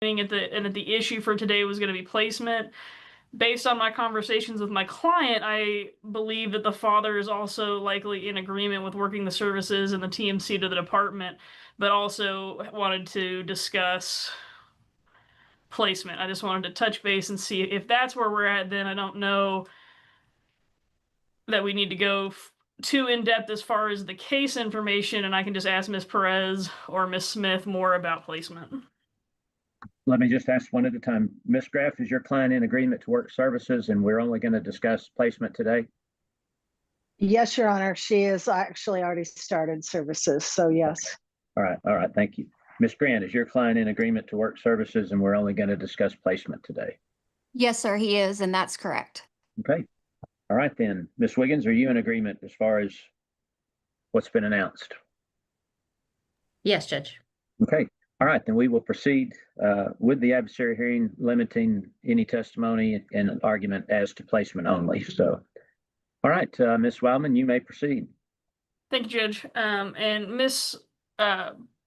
and that the issue for today was going to be placement. Based on my conversations with my client, I believe that the father is also likely in agreement with working the services and the TMC to the department, but also wanted to discuss placement. I just wanted to touch base and see if that's where we're at. Then I don't know that we need to go too in-depth as far as the case information, and I can just ask Ms. Perez or Ms. Smith more about placement. Let me just ask one at a time. Ms. Graff, is your client in agreement to work services and we're only going to discuss placement today? Yes, Your Honor. She has actually already started services, so yes. All right, thank you. Ms. Grant, is your client in agreement to work services and we're only going to discuss placement today? Yes, sir, he is, and that's correct. Okay. All right then. Ms. Wiggins, are you in agreement as far as what's been announced? Yes, Judge. Okay. All right, then we will proceed with the adversary hearing, limiting any testimony and argument as to placement only. So, all right, Ms. Wildman, you may proceed. Thank you, Judge. And Ms.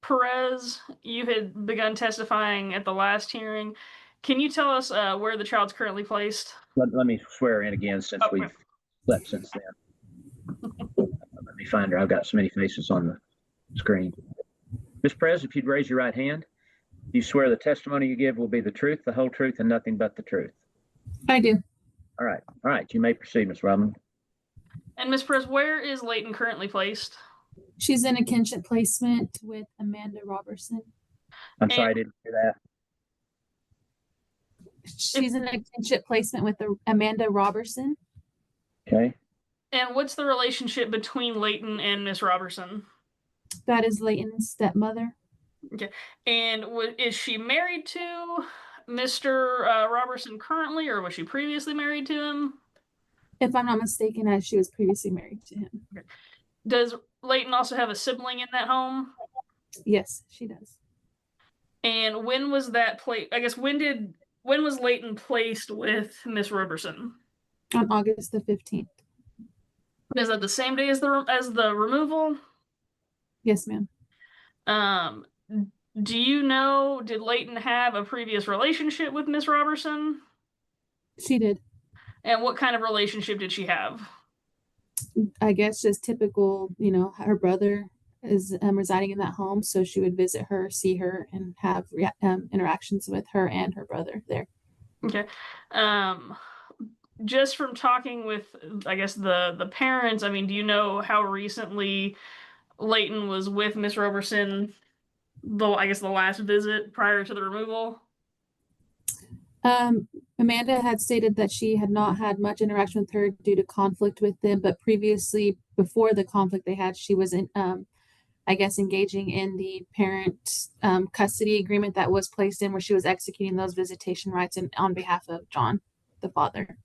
Perez, you had begun testifying at the last hearing. Can you tell us where the child's currently placed? Let me swear in again since we've slept since then. Let me find her. I've got so many faces on the screen. Ms. Perez, if you'd raise your right hand, you swear the testimony you give will be the truth, the whole truth, and nothing but the truth. I do. All right. You may proceed, Ms. Robin. And Ms. Perez, where is Layton currently placed? She's in a kinship placement with Amanda Robertson. I'm sorry, I didn't hear that. She's in a kinship placement with Amanda Robertson. Okay. And what's the relationship between Layton and Miss Robertson? That is Layton's stepmother. Okay. And is she married to Mr. Robertson currently, or was she previously married to him? If I'm not mistaken, she was previously married to him. Okay. Does Layton also have a sibling in that home? Yes, she does. And when was that when was Layton placed with Miss Robertson? On August the 15th. Is that the same day as the removal? Yes, ma'am. Do you know, did Layton have a previous relationship with Miss Robertson? She did. And what kind of relationship did she have? I guess just typical, her brother is residing in that home, so she would visit her, see her, and have interactions with her and her brother there. Okay. Just from talking with, I guess, the parents, I mean, do you know how recently Layton was with Miss Robertson, the last visit prior to the removal? Amanda had stated that she had not had much interaction with her due to conflict with them, but previously, before the conflict they had, she was engaging in the parent custody agreement that was placed in, where she was executing those visitation rights on behalf of John, the father.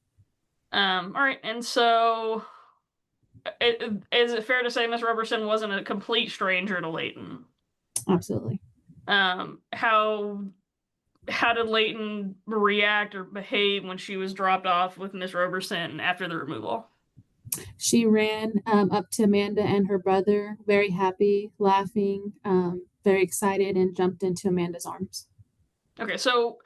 All right, and so is it fair to say Miss Robertson wasn't a complete stranger to Layton? Absolutely. How did Layton react or behave when she was dropped off with Miss Robertson after the removal? She ran up to Amanda and her brother, very happy, laughing, very excited, and jumped into Amanda's arms. Okay, so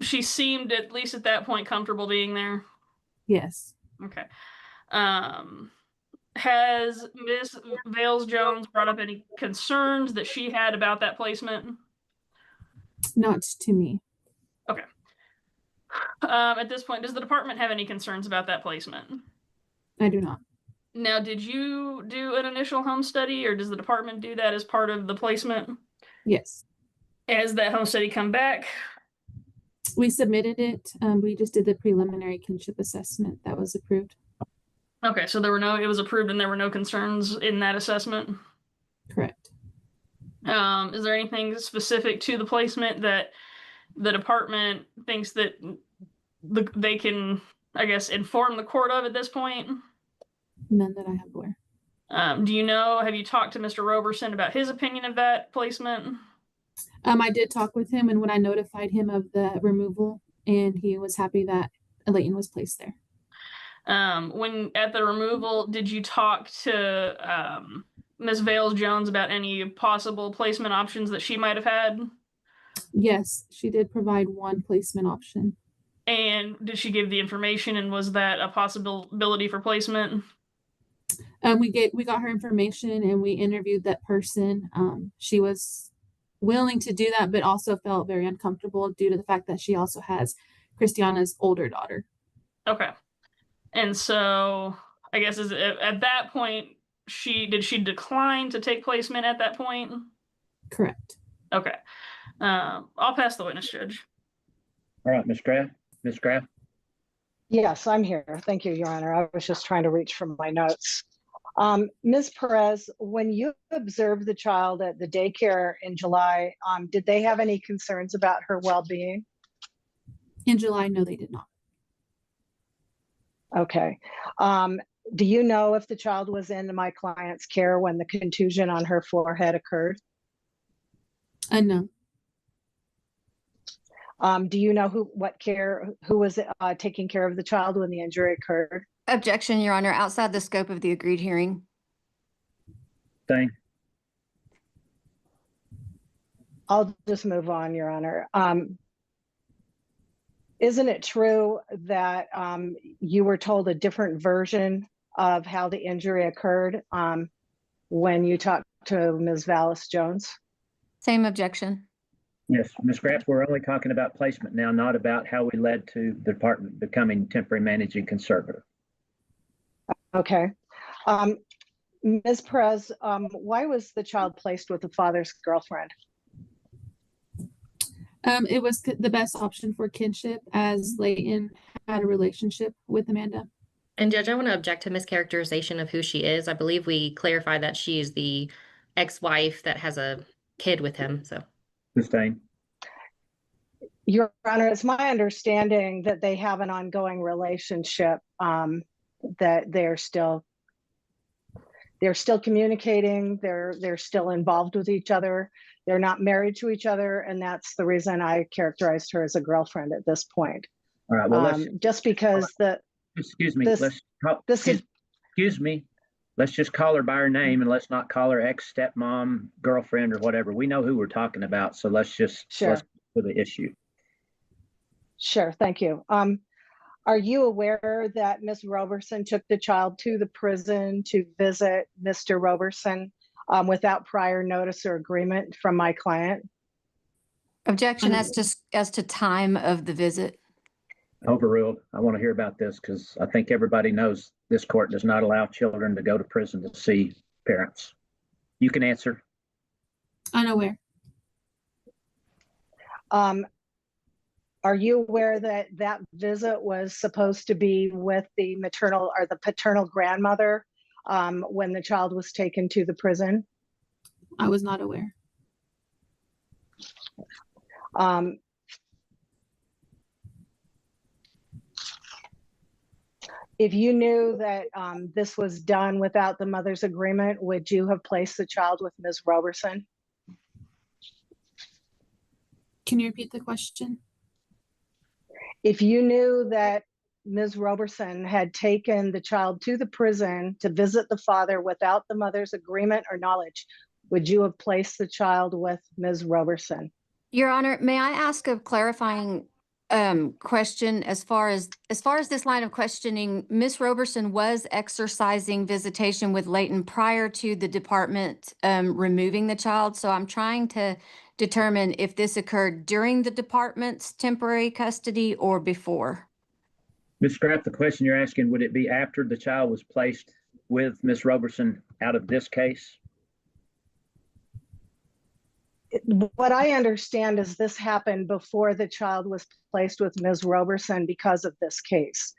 she seemed, at least at that point, comfortable being there? Yes. Okay. Has Miss Vales-Jones brought up any concerns that she had about that placement? Not to me. Okay. At this point, does the department have any concerns about that placement? I do not. Now, did you do an initial home study, or does the department do that as part of the placement? Yes. Has that home study come back? We submitted it. We just did the preliminary kinship assessment that was approved. Okay, so it was approved and there were no concerns in that assessment? Correct. Is there anything specific to the placement that the department thinks that they can, I guess, inform the court of at this point? None that I have aware. Have you talked to Mr. Robertson about his opinion of that placement? I did talk with him, and when I notified him of the removal, and he was happy that Layton was placed there. When at the removal, did you talk to Ms. Vales-Jones about any possible placement options that she might have had? Yes, she did provide one placement option. And did she give the information, and was that a possibility for placement? We got her information and we interviewed that person. She was willing to do that, but also felt very uncomfortable due to the fact that she also has Christiana's older daughter. Okay. And so I guess at that point, did she decline to take placement at that point? Correct. Okay. I'll pass the witness, Judge. All right, Ms. Graff. Ms. Graff. Yes, I'm here. Thank you, Your Honor. I was just trying to reach for my notes. Ms. Perez, when you observed the child at the daycare in July, did they have any concerns about her well-being? In July, no, they did not. Okay. Do you know if the child was in my client's care when the contusion on her forehead occurred? No. Do you know who was taking care of the child when the injury occurred? Objection, Your Honor, outside the scope of the agreed hearing. Same. I'll just move on, Your Honor. Isn't it true that you were told a different version of how the injury occurred when you talked to Ms. Vallis-Jones? Same objection. Yes, Ms. Graff, we're only talking about placement now, not about how we led to the department becoming temporary managing conservator. Okay. Ms. Perez, why was the child placed with the father's girlfriend? It was the best option for kinship, as Layton had a relationship with Amanda. And Judge, I want to object to mischaracterization of who she is. I believe we clarified that she is the ex-wife that has a kid with him. So, Sustain. Your Honor, it's my understanding that they have an ongoing relationship, that they're still communicating, they're still involved with each other. They're not married to each other, and that's the reason I characterized her as a girlfriend at this point. All right. Well, just because excuse me. Excuse me. Let's just call her by her name, and let's not call her ex-stepmom, girlfriend, or whatever. We know who we're talking about, so let's just let's for the issue. Sure. Thank you. Are you aware that Ms. Roberson took the child to the prison to visit Mr. Roberson without prior notice or agreement from my client? Objection as to time of the visit. Overruled. I want to hear about this because I think everybody knows this court does not allow children to go to prison to see parents. You can answer. Unaware. Are you aware that that visit was supposed to be with the maternal or the paternal grandmother when the child was taken to the prison? I was not aware. If you knew that this was done without the mother's agreement, would you have placed the child with Ms. Roberson? Can you repeat the question? If you knew that Ms. Roberson had taken the child to the prison to visit the father without the mother's agreement or knowledge, would you have placed the child with Ms. Roberson? Your Honor, may I ask a clarifying question as far as this line of questioning? Ms. Roberson was exercising visitation with Layton prior to the department removing the child. So I'm trying to determine if this occurred during the department's temporary custody or before. Ms. Graff, the question you're asking, would it be after the child was placed with Ms. Roberson out of this case? What I understand is this happened before the child was placed with Ms. Roberson because of this case.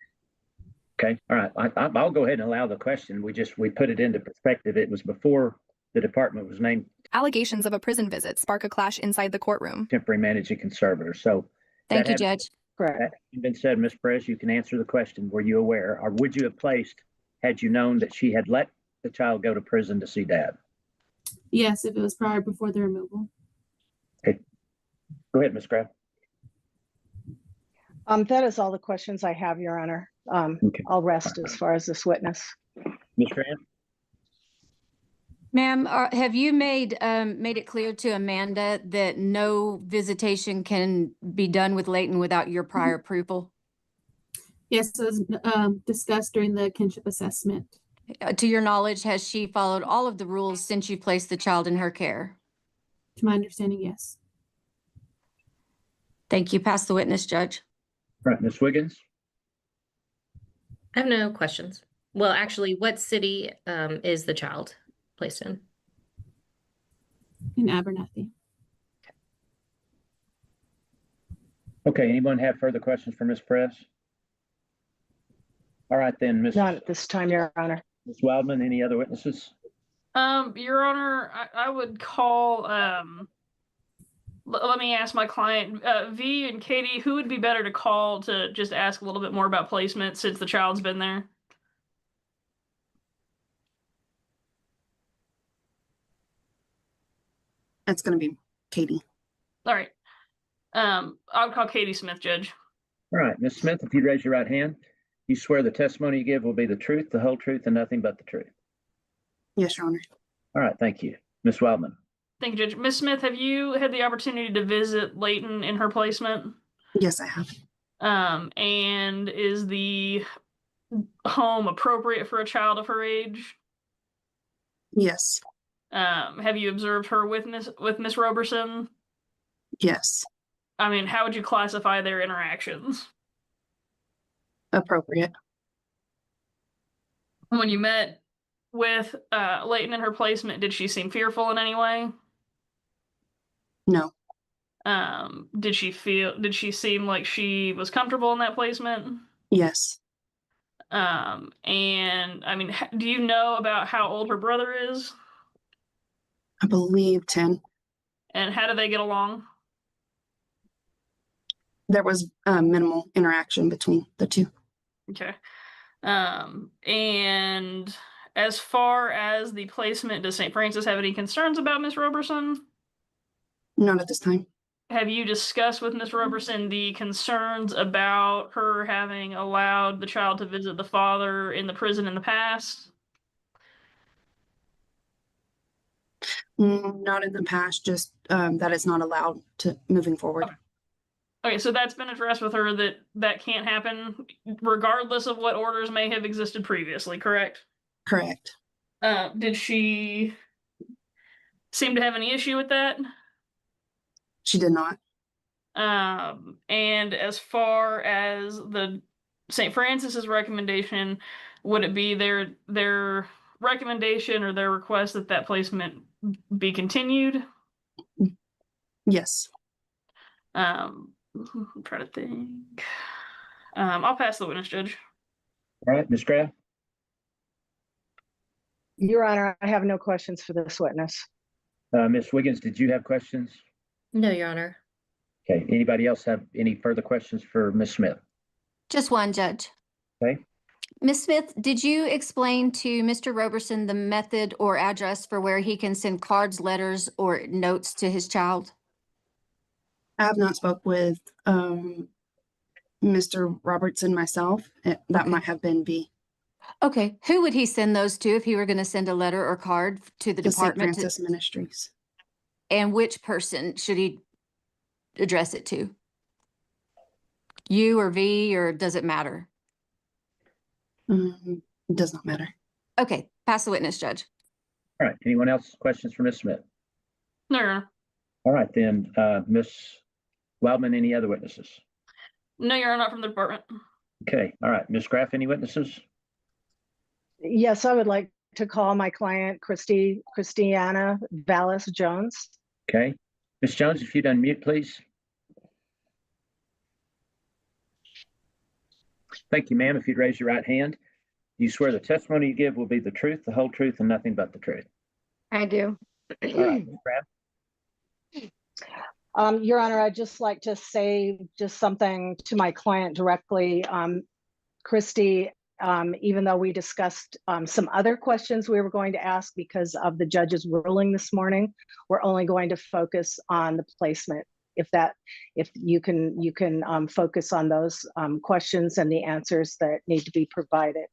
Okay, all right. I'll go ahead and allow the question. We put it into perspective. It was before the department was named Allegations of a prison visit spark a clash inside the courtroom. temporary managing conservator. So Thank you, Judge. Correct. that having been said, Ms. Perez, you can answer the question. Were you aware, or would you have placed had you known that she had let the child go to prison to see dad? Yes, if it was prior before the removal. Okay. Go ahead, Ms. Graff. That is all the questions I have, Your Honor. Okay. I'll rest as far as this witness. Ms. Grant? Ma'am, have you made it clear to Amanda that no visitation can be done with Leighton without your prior approval? Yes, it was discussed during the kinship assessment. To your knowledge, has she followed all of the rules since you placed the child in her care? To my understanding, yes. Thank you. Pass the witness, Judge. All right, Ms. Wiggins. I have no questions. Well, actually, what city is the child placed in? In Abernathy. Okay, anyone have further questions for Ms. Press? All right, then, Ms. Not at this time, Your Honor. Ms. Wildman, any other witnesses? Your Honor, I would call, let me ask my client, V and Katie, who would be better to call to just ask a little bit more about placement since the child's been there? That's going to be Katie. All right. I'll call Katie Smith, Judge. All right, Ms. Smith, if you'd raise your right hand, you swear the testimony you give will be the truth, the whole truth, and nothing but the truth. Yes, Your Honor. All right, thank you. Ms. Wildman. Thank you, Judge. Ms. Smith, have you had the opportunity to visit Leighton in her placement? Yes, I have. And is the home appropriate for a child of her age? Yes. Have you observed her with Miss Roberson? Yes. I mean, how would you classify their interactions? Appropriate. When you met with Leighton in her placement, did she seem fearful in any way? No. Did she seem like she was comfortable in that placement? Yes. And I mean, do you know about how old her brother is? I believe 10. And how do they get along? There was minimal interaction between the two. Okay. And as far as the placement, does St. Francis have any concerns about Miss Roberson? Not at this time. Have you discussed with Miss Roberson the concerns about her having allowed the child to visit the father in the prison in the past? Not in the past, just that it's not allowed to moving forward. Okay, so that's been addressed with her that can't happen regardless of what orders may have existed previously, correct? Correct. Did she seem to have any issue with that? She did not. And as far as the St. Francis's recommendation, would it be their recommendation or their request that placement be continued? Yes. I'm trying to think. I'll pass the witness, Judge. All right, Ms. Graff. Your Honor, I have no questions for this witness. Ms. Wiggins, did you have questions? No, Your Honor. Okay, anybody else have any further questions for Ms. Smith? Just one, Judge. Okay. Ms. Smith, did you explain to Mr. Roberson the method or address for where he can send cards, letters, or notes to his child? I have not spoke with Mr. Robertson myself. That Okay. might have been B. Okay, who would he send those to if he were going to send a letter or card to the The St. department? Francis Ministries. And which person should he address it to? You or V, or does it matter? It does not matter. Okay, pass the witness, Judge. All right, anyone else questions for Ms. Smith? No, Your Honor. All right, then, Ms. Wildman, any other witnesses? No, Your Honor, not from the department. Okay, all right, Ms. Graff, any witnesses? Yes, I would like to call my client, Christiana Vallis Jones. Okay, Ms. Jones, if you'd unmute, please. Thank you, ma'am. If you'd raise your right hand, you swear the testimony you give will be the truth, the whole truth, and nothing but the truth. I do. All right, Ms. Graff. Your Honor, I'd just like to say just something to my client directly. Christy, even though we discussed some other questions we were going to ask because of the judge's ruling this morning, we're only going to focus on the placement. If you can focus on those questions and the answers that need to be provided.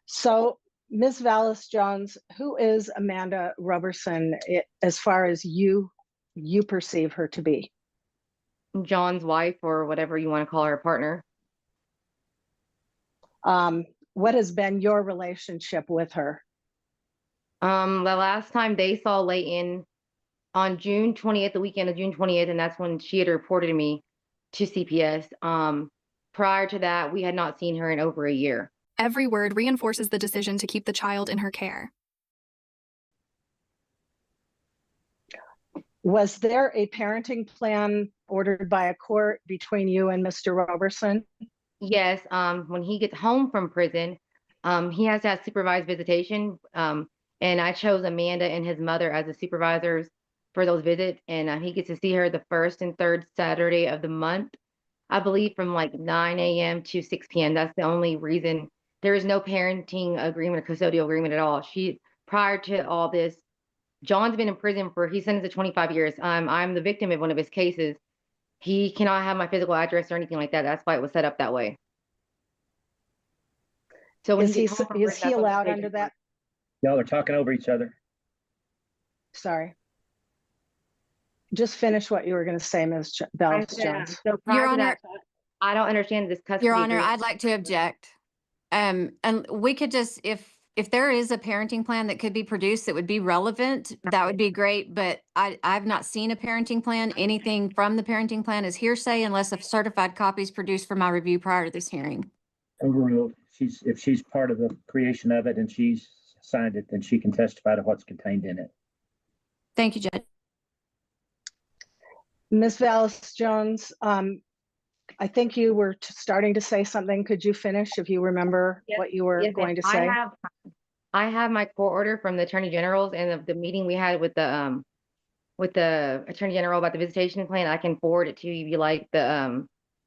So Ms. Vallis Jones, who is Amanda Roberson as far as you perceive her to be? John's wife, or whatever you want to call her, partner. What has been your relationship with her? The last time they saw Layton on June 20th, the weekend of June 20th, and that's when she had reported me to CPS. Prior to that, we had not seen her in over a year. Every word reinforces the decision to keep the child in her care. Was there a parenting plan ordered by a court between you and Mr. Roberson? Yes, when he gets home from prison, he has to have supervised visitation. And I chose Amanda and his mother as the supervisors for those visits. And he gets to see her the first and third Saturday of the month, I believe, from like 9 a.m. to 6 p.m. That's the only reason. There is no parenting agreement or custodial agreement at all. Prior to all this, John's been in prison he's sentenced to 25 years. I'm the victim of one of his cases. He cannot have my physical address or anything like that. That's why it was set up that way. So when Is he allowed under that? Y'all are talking over each other. Sorry. Just finish what you were going to say, Ms. Vallis Jones. So Your Honor, I don't understand this custody Your Honor, agreement. I'd like to object. And we could just, if there is a parenting plan that could be produced that would be relevant, that would be great. But I've not seen a parenting plan. Anything from the parenting plan is hearsay unless a certified copy is produced for my review prior to this hearing. Overruled. If she's part of the creation of it and she's signed it, then she can testify to what's contained in it. Thank you, Judge. Ms. Vallis Jones, I think you were starting to say something. Could you finish if you remember what you were going to say? I have my court order from the Attorney General's and the meeting we had with the Attorney General about the visitation plan. I can forward it to you if you like.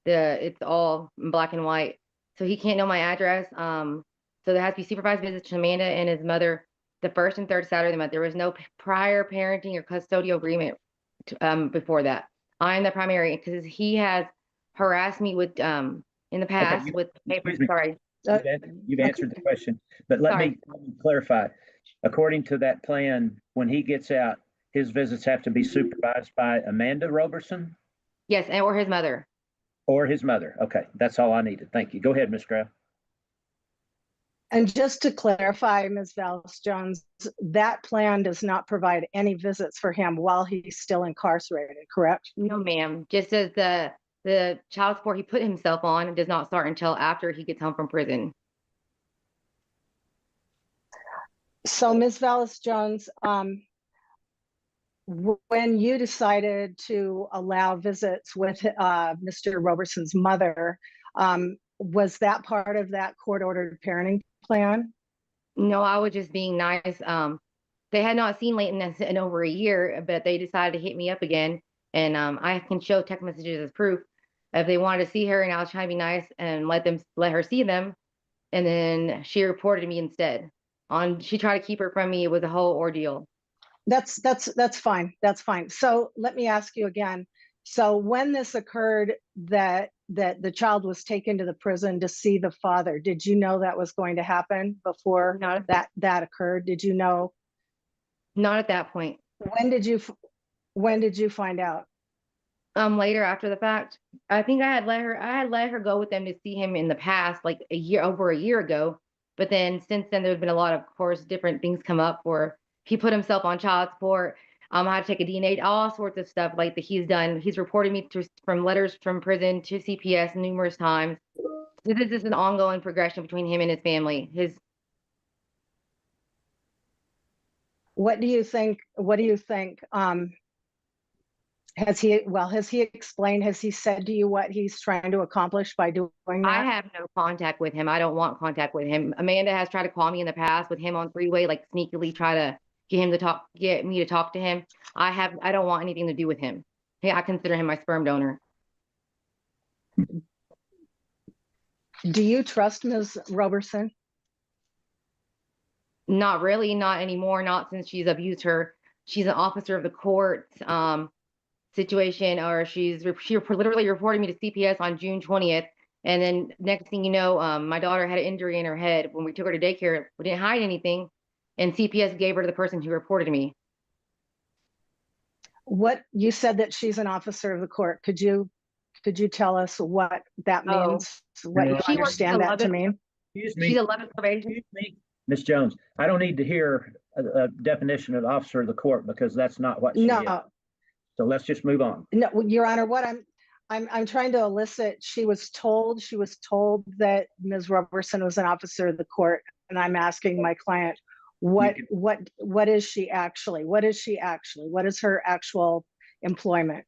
It's all in black and white. So he can't know my address. So there has to be supervised visits to Amanda and his mother the first and third Saturday of the month. There was no prior parenting or custodial agreement before that. I'm the primary because he has harassed me with in the past with papers. Sorry. You've answered the question, but let me clarify. According to that plan, when he gets out, his visits have to be supervised by Amanda Roberson? Yes, or his mother. Or his mother. Okay, that's all I needed. Thank you. Go ahead, Ms. Graf. And just to clarify, Ms. Vallis Jones, that plan does not provide any visits for him while he's still incarcerated, correct? No, ma'am. Just as the child support he put himself on does not start until after he gets home from prison. So, Ms. Vallis Jones, when you decided to allow visits with Mr. Roberson's mother, was that part of that court-ordered parenting plan? No, I was just being nice. They had not seen Layton in over a year, but they decided to hit me up again. And I can show text messages as proof if they wanted to see her, and I was trying to be nice and let her see them. And then she reported me instead. She tried to keep her from me. It was a whole ordeal. That's fine. That's fine. So let me ask you again. So when this occurred, that the child was taken to the prison to see the father, did you know that was going to happen before that occurred? Did you know? Not at that point. When did you find out? Later after the fact. I think I had let her go with them to see him in the past, like over a year ago. But then since then, there's been a lot of course, different things come up where he put himself on child support. I had to take a DNA, all sorts of stuff like that he's done. He's reported me from letters from prison to CPS numerous times. This is just an ongoing progression between him and his family. What do you think? Has he explained, has he said to you what he's trying to accomplish by doing that? I have no contact with him. I don't want contact with him. Amanda has tried to call me in the past with him on three-way, like sneakily try to get me to talk to him. I don't want anything to do with him. Hey, I consider him my sperm donor. Do you trust Ms. Roberson? Not really, not anymore. Not since she's abused her. She's an officer of the court situation, or she literally reported me to CPS on June 20th, And then next thing you know, my daughter had an injury in her head. When we took her to daycare, we didn't hide anything, and CPS gave her to the person who reported me. What you said that she's an officer of the court. Could you tell us what that means? What you She works understand that to 11 mean? Excuse me. She's 11 probation. Excuse me, Ms. Jones. I don't need to hear a definition of officer of the court because that's not what she is. No, So let's just move on. no, Your Honor, what I'm trying to elicit, she was told that Ms. Roberson was an officer of the court, and I'm asking my client, what is she actually? What is she actually? What is her actual employment?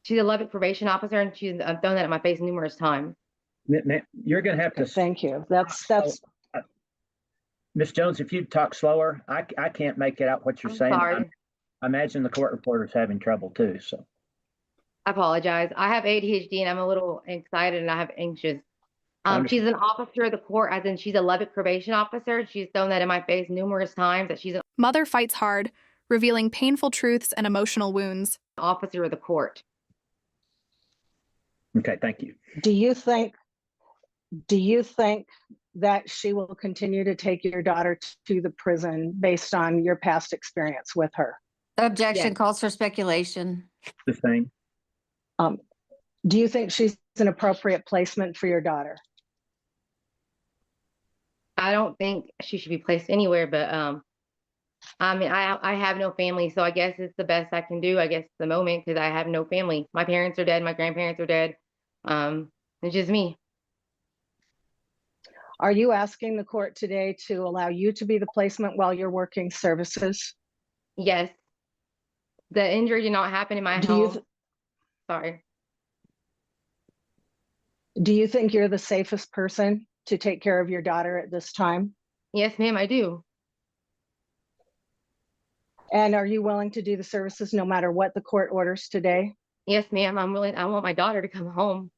She's a Lubbock probation officer, and she's thrown that at my face numerous times. You're going to have to. Thank you. That's Ms. Jones, if you'd talk slower, I can't make it out what you're saying. Sorry. I imagine the court reporter's having trouble too. So I apologize. I have ADHD and I'm a little excited and I have anxious. She's an officer of the court, as in she's a Lubbock probation officer. She's thrown that in my face numerous times that she's an Mother fights hard, revealing painful truths and emotional wounds. officer of the court. okay, thank you. Do you think that she will continue to take your daughter to the prison based on your past experience with her? Objection Yes. calls for speculation. The same. Do you think she's an appropriate placement for your daughter? I don't think she should be placed anywhere, but I mean, I have no family, so I guess it's the best I can do, I guess, at the moment, because I have no family. My parents are dead, my grandparents are dead. It's just me. Are you asking the court today to allow you to be the placement while you're working services? Yes. The injury did not happen in my Do you home. Sorry. Do you think you're the safest person to take care of your daughter at this time? Yes, ma'am, I do. And are you willing to do the services no matter what the court orders today? Yes, ma'am, I'm willing. I want my daughter to come home.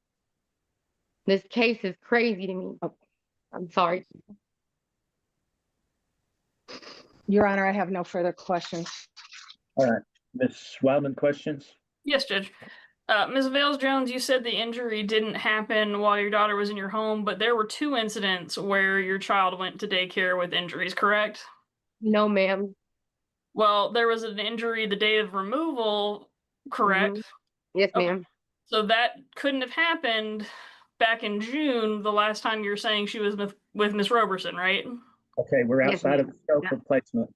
This case is crazy to me. I'm sorry. Your Honor, I have no further questions. All right, Ms. Wildman, questions? Yes, Judge. Ms. Vales-Jones, you said the injury didn't happen while your daughter was in your home, but there were 2 incidents where your child went to daycare with injuries, correct? No, ma'am. Well, there was an injury the day of removal, correct? Yes, Okay. ma'am. So that couldn't have happened back in June, the last time you're saying she was with Miss Roberson, right? Okay, we're Yes, outside of the scope ma'am. of placement.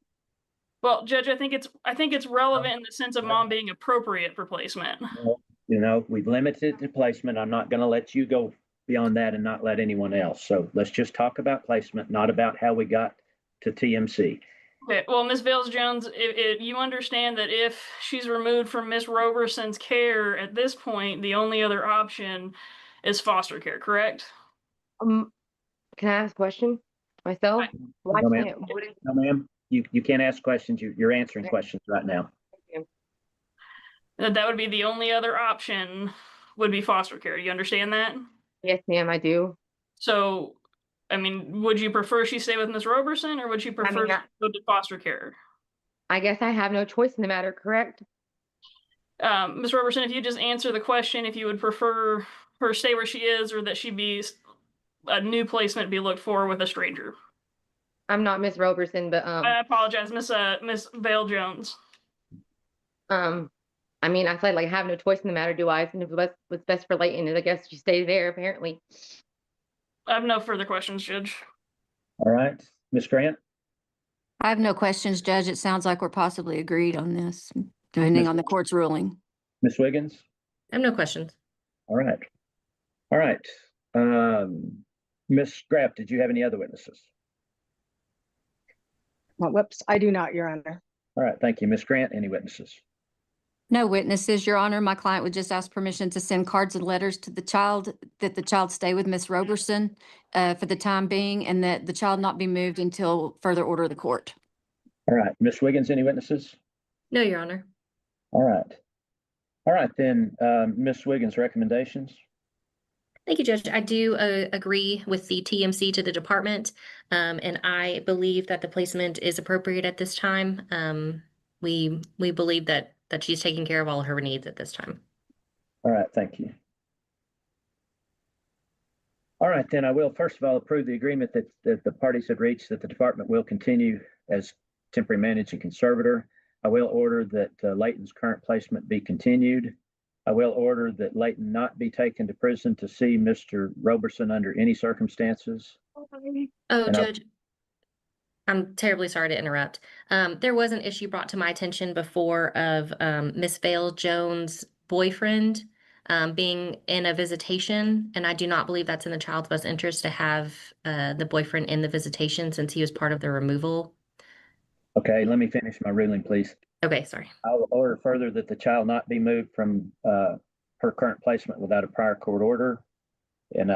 Well, Judge, I think it's relevant in the sense of mom being appropriate for placement. You know, we've limited the placement. I'm not going to let you go beyond that and not let anyone else. So let's just talk about placement, not about how we got to TMC. Okay, well, Ms. Vales-Jones, if you understand that if she's removed from Miss Roberson's care at this point, the only other option is foster care, correct? Can I ask a question myself? Why No, ma'am. can't, what is, No, ma'am, you can't ask questions. You're answering questions right now. That would be the only other option would be foster care. Do you understand that? yes, ma'am, I do. So, I mean, would you prefer she stay with Miss Roberson or would you prefer she go to foster care? I guess I have no choice in the matter, correct? Ms. Roberson, if you just answer the question, if you would prefer her stay where she is or that she be a new placement be looked for with a stranger. I'm not Miss Roberson, but I apologize, Miss Vale-Jones. I mean, I said like I have no choice in the matter, do I? And if what's best for Leighton is I guess she stays there, apparently. I have no further questions, Judge. All right, Ms. Grant? I have no questions, Judge. It sounds like we're possibly agreed on this, depending on the court's ruling. Ms. Wiggins? I have no questions. All right. All right. Ms. Graff, did you have any other witnesses? Well, whoops, I do not, Your Honor. All right, thank you. Ms. Grant, any witnesses? No witnesses, Your Honor. My client would just ask permission to send cards and letters to the child, that the child stay with Miss Roberson for the time being, and that the child not be moved until further order of the court. All right, Ms. Wiggins, any witnesses? No, Your Honor. All right. All right, then, Ms. Wiggins, recommendations? Thank you, Judge. I do agree with the TMC to the department, and I believe that the placement is appropriate at this time. We believe that she's taking care of all of her needs at this time. All right, thank you. All right, then I will first of all approve the agreement that the parties had reached that the department will continue as temporary managing conservator. I will order that Layton's current placement be continued. I will order that Layton not be taken to prison to see Mr. Roberson under any circumstances. Oh, And Judge, I'm terribly sorry to interrupt. There was an issue brought to my attention before of Miss Vale Jones' boyfriend being in a visitation, and I do not believe that's in the child's best interest to have the boyfriend in the visitation since he was part of the removal. Okay, let me finish my ruling, please. Okay, sorry. I'll order further that the child not be moved from her current placement without a prior court order. And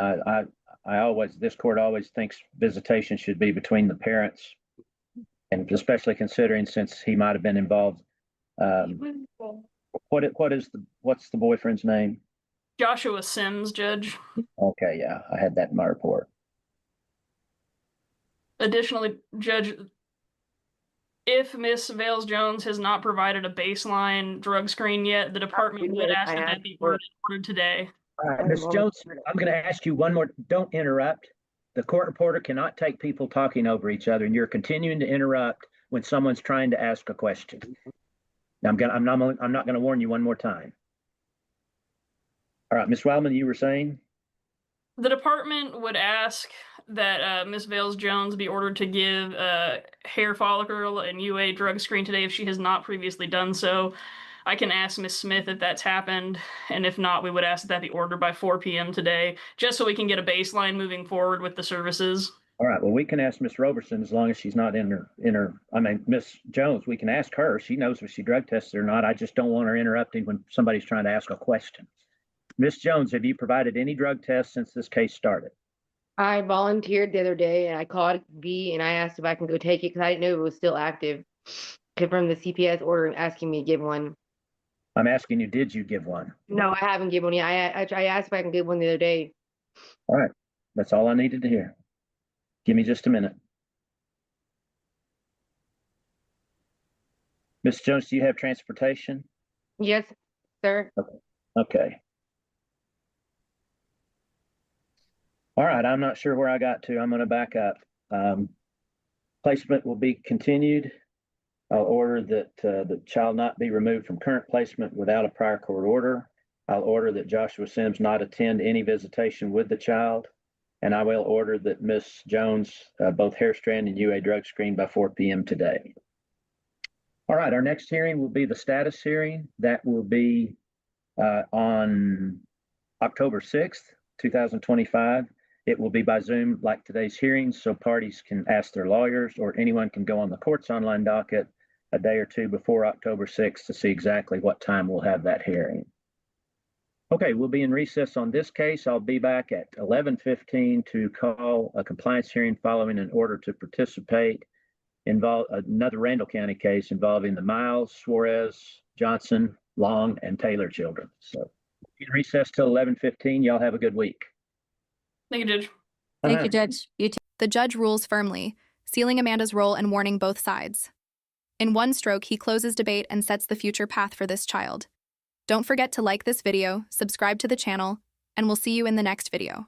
this court always thinks visitation should be between the parents, and especially considering since he might have been involved. What's the boyfriend's name? Joshua Sims, Judge. Okay, yeah, I had that in my report. Additionally, Judge, if Miss Vales Jones has not provided a baseline drug screen yet, the department would ask that that be ordered today. All right, Ms. Jones, I'm going to ask you one more. Don't interrupt. The court reporter cannot take people talking over each other, and you're continuing to interrupt when someone's trying to ask a question. Now, I'm not going to warn you one more time. All right, Ms. Wildman, you were saying? The department would ask that Ms. Vales Jones be ordered to give hair follicle and UA drug screen today if she has not previously done so. I can ask Ms. Smith if that's happened, and if not, we would ask that be ordered by 4 p.m. today, just so we can get a baseline moving forward with the services. All right, well, we can ask Ms. Roberson as long as she's not Ms. Jones, we can ask her. She knows if she drug tested or not. I just don't want her interrupting when somebody's trying to ask a question. Ms. Jones, have you provided any drug tests since this case started? I volunteered the other day and I called V and I asked if I can go take it because I didn't know it was still active. Confirmed the CPS order and asking me to give one. I'm asking you, did you give one? No, I haven't given one yet. I asked if I can give one the other day. All right, that's all I needed to hear. Give me just a minute. Ms. Jones, do you have transportation? Yes, sir. Okay. All right, I'm not sure where I got to. I'm going to back up. Placement will be continued. I'll order that the child not be removed from current placement without a prior court order. I'll order that Joshua Sims not attend any visitation with the child. And I will order that Ms. Jones, both hair strand and UA drug screen by 4 p.m. today. All right, our next hearing will be the status hearing. That will be on October 6th, 2025. It will be by Zoom like today's hearings, so parties can ask their lawyers or anyone can go on the court's online docket a day or two before October 6th to see exactly what time we'll have that hearing. Okay, we'll be in recess on this case. I'll be back at 11:15 to call a compliance hearing following an order to participate in another Randall County case involving the Miles, Suarez, Johnson, Long, and Taylor children. So in recess till 11:15. Y'all have a good week. Thank you, Judge. Thank you, Judge. You too. The judge rules firmly, sealing Amanda's role and warning both sides. In one stroke, he closes debate and sets the future path for this child. Don't forget to like this video, subscribe to the channel, and we'll see you in the next video.